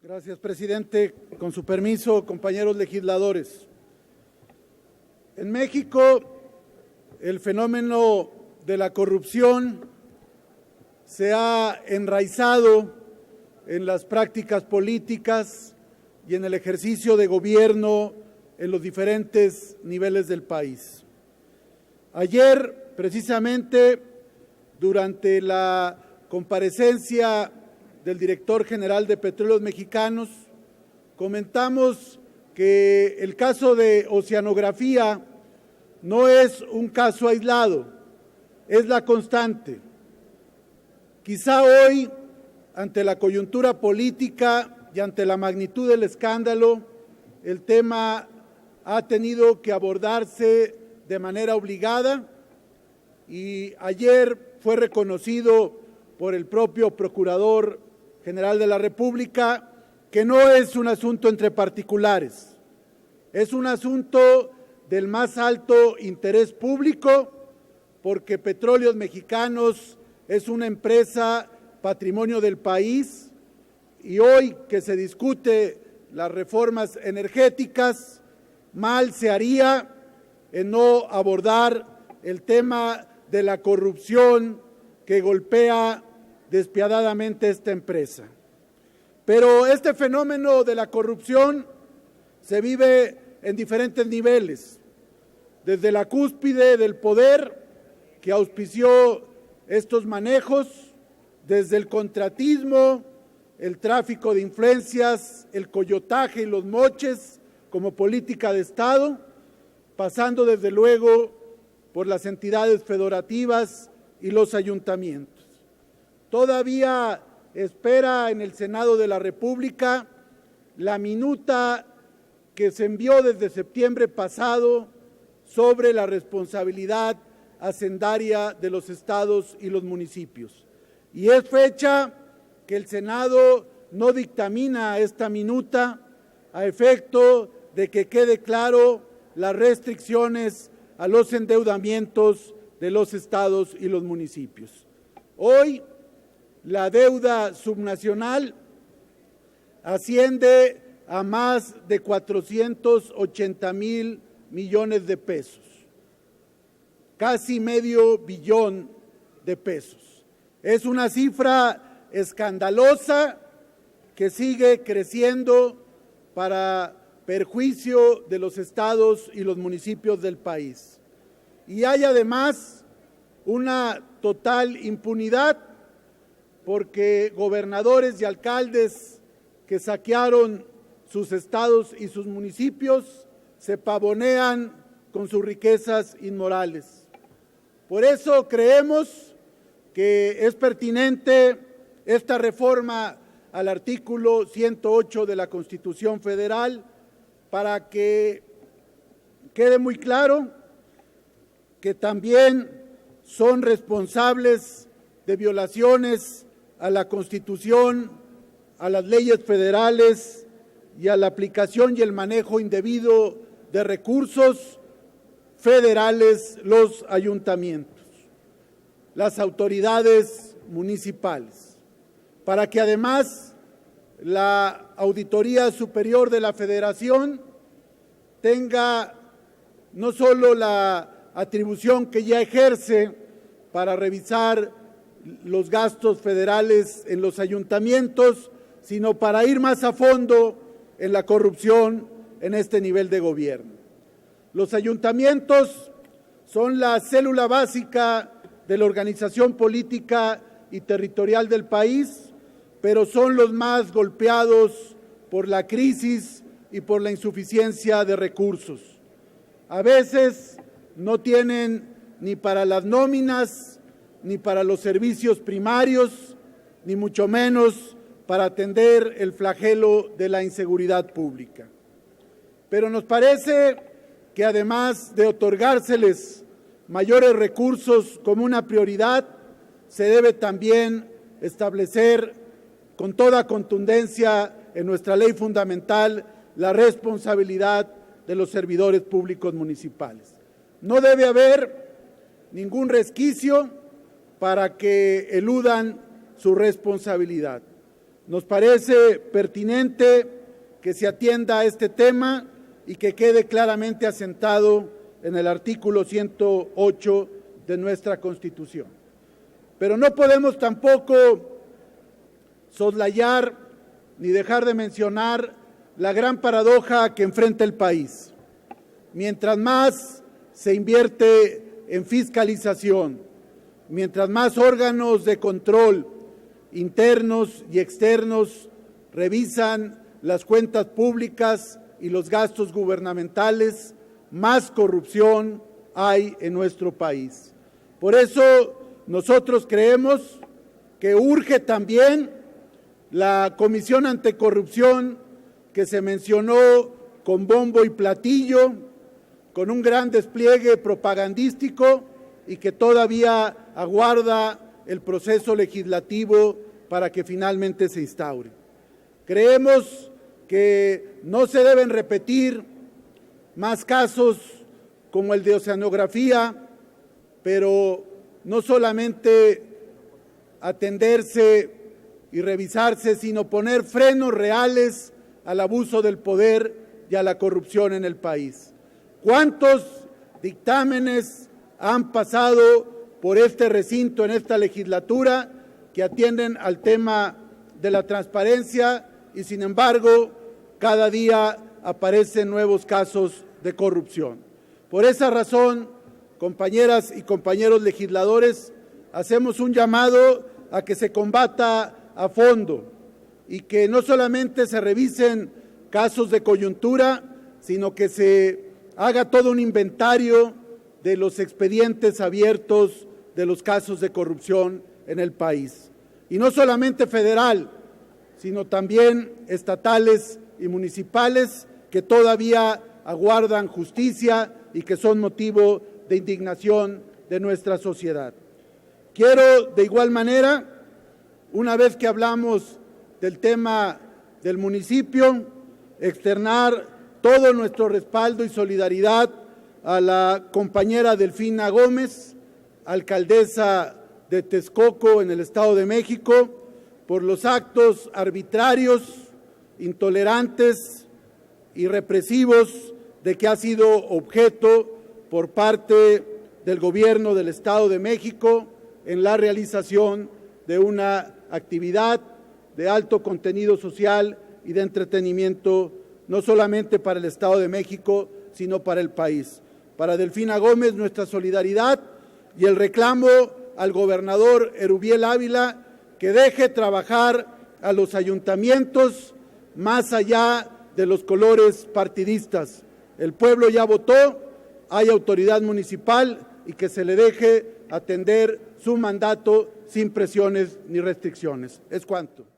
Gracias, presidente. Con su permiso, compañeros legisladores. En México, el fenómeno de la corrupción se ha enraizado en las prácticas políticas y en el ejercicio de gobierno en los diferentes niveles del país. Ayer, precisamente, durante la comparecencia del director general de Petróleos Mexicanos, comentamos que el caso de Oceanografía no es un caso aislado, es la constante. Quizá hoy, ante la coyuntura política y ante la magnitud del escándalo, el tema ha tenido que abordarse de manera obligada y ayer fue reconocido por el propio Procurador General de la República que no es un asunto entre particulares, es un asunto del más alto interés público porque Petróleos Mexicanos es una empresa patrimonio del país y hoy que se discute las reformas energéticas, mal se haría en no abordar el tema de la corrupción que golpea despiadadamente esta empresa. Pero este fenómeno de la corrupción se vive en diferentes niveles, desde la cúspide del poder que auspició estos manejos, desde el contratismo, el tráfico de influencias, el coyotaje y los moches como política de Estado, pasando desde luego por las entidades federativas y los ayuntamientos. Todavía espera en el Senado de la República la minuta que se envió desde septiembre pasado sobre la responsabilidad hacendaria de los estados y los municipios. Y es fecha que el Senado no dictamina esta minuta a efecto de que quede claro las restricciones a los endeudamientos de los estados y los municipios. Hoy, la deuda subnacional asciende a más de 480,000 millones de pesos, casi medio billón de pesos. Es una cifra escandalosa que sigue creciendo para perjuicio de los estados y los municipios del país. Y hay además una total impunidad porque gobernadores y alcaldes que saquearon sus estados y sus municipios se pavonean con sus riquezas inmorales. Por eso creemos que es pertinente esta reforma al artículo 108 de la Constitución Federal para que quede muy claro que también son responsables de violaciones a la Constitución, a las leyes federales y a la aplicación y el manejo indebido de recursos federales los ayuntamientos, las autoridades municipales, para que además la Auditoría Superior de la Federación tenga no solo la atribución que ya ejerce para revisar los gastos federales en los ayuntamientos, sino para ir más a fondo en la corrupción en este nivel de gobierno. Los ayuntamientos son la célula básica de la organización política y territorial del país, pero son los más golpeados por la crisis y por la insuficiencia de recursos. A veces no tienen ni para las nóminas, ni para los servicios primarios, ni mucho menos para atender el flagelo de la inseguridad pública. Pero nos parece que además de otorgárseles mayores recursos como una prioridad, se debe también establecer con toda contundencia en nuestra ley fundamental la responsabilidad de los servidores públicos municipales. No debe haber ningún resquicio para que eludan su responsabilidad. Nos parece pertinente que se atienda a este tema y que quede claramente asentado en el artículo 108 de nuestra Constitución. Pero no podemos tampoco soslayar ni dejar de mencionar la gran paradoja que enfrenta el país. Mientras más se invierte en fiscalización, mientras más órganos de control internos y externos revisan las cuentas públicas y los gastos gubernamentales, más corrupción hay en nuestro país. Por eso nosotros creemos que urge también la Comisión Anticorrupción que se mencionó con bombo y platillo, con un gran despliegue propagandístico y que todavía aguarda el proceso legislativo para que finalmente se instaure. Creemos que no se deben repetir más casos como el de Oceanografía, pero no solamente atenderse y revisarse, sino poner frenos reales al abuso del poder y a la corrupción en el país. ¿Cuántos dictámenes han pasado por este recinto en esta legislatura que atienden al tema de la transparencia y sin embargo cada día aparecen nuevos casos de corrupción? Por esa razón, compañeras y compañeros legisladores, hacemos un llamado a que se combata a fondo y que no solamente se revisen casos de coyuntura, sino que se haga todo un inventario de los expedientes abiertos de los casos de corrupción en el país. Y no solamente federal, sino también estatales y municipales que todavía aguardan justicia y que son motivo de indignación de nuestra sociedad. Quiero de igual manera, una vez que hablamos del tema del municipio, externar todo nuestro respaldo y solidaridad a la compañera Delfina Gómez, alcaldesa de Texcoco en el Estado de México, por los actos arbitrarios, intolerantes y represivos de que ha sido objeto por parte del gobierno del Estado de México en la realización de una actividad de alto contenido social y de entretenimiento, no solamente para el Estado de México, sino para el país. Para Delfina Gómez, nuestra solidaridad y el reclamo al gobernador Erubiel Ávila que deje trabajar a los ayuntamientos más allá de los colores partidistas. El pueblo ya votó, hay autoridad municipal y que se le deje atender su mandato sin presiones ni restricciones. Es cuanto.